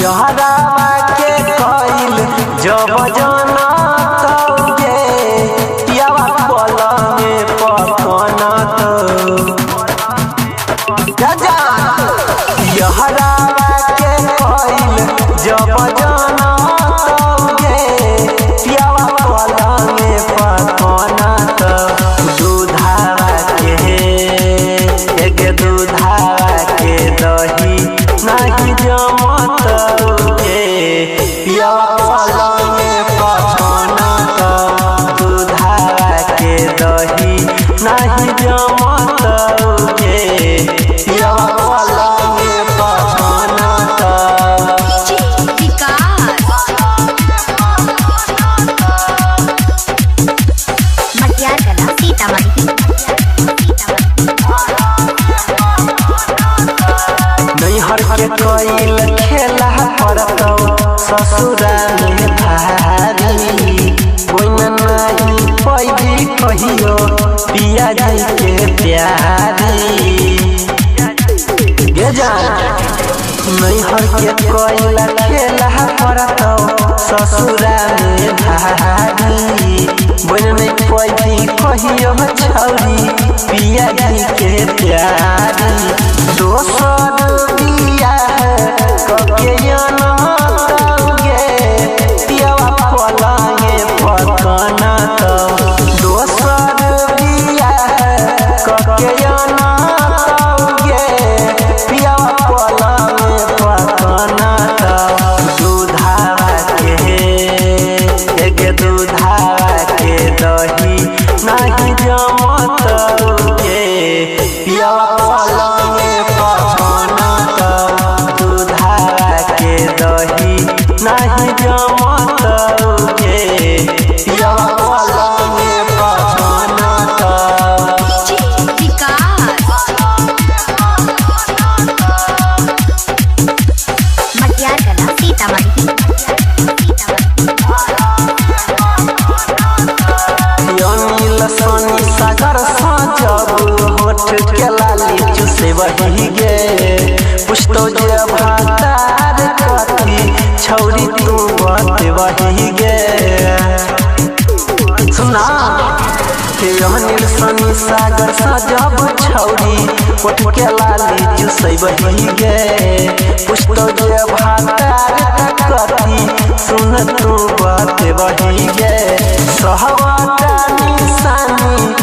यहरावा के कइल जब जाना तौगे पियावा पलंगे पकना तो यहरावा के कइल जब जाना तौगे पियावा पलंगे पकना तो दूधावा के दही नहीं जमत पियावा पलंगे पकना तो दूधावा के दही नहीं जमत पियावा पलंगे पकना तो नैहर के कइल खेला पड़तौ ससुरा में भारी कोई नहीं पैदी कहियो पिया जी के प्यारी गे जान नैहर के कइल खेला पड़तौ ससुरा में भारी कोई नहीं पैदी कहियो छौरी पिया जी के प्यारी दोसर बिया कके तौगे पियावा पलंगे पकना तो दोसर बिया कके तौगे पियावा पलंगे पकना तो दूधावा के दही नहीं जमत पियावा पलंगे पकना तो दूधावा के दही नहीं जमत पियावा पलंगे पकना तो अनिल सोनी सागर सजब होठ के लाली चुसे वही गे पुछतो जे भातार कथी छौरी तू बात वही गे सुना अनिल सोनी सागर सजब छौरी होठ के लाली चुसे वही गे पुछतो जे भातार कथी सुन तू बात वही गे सहवाटा निशानी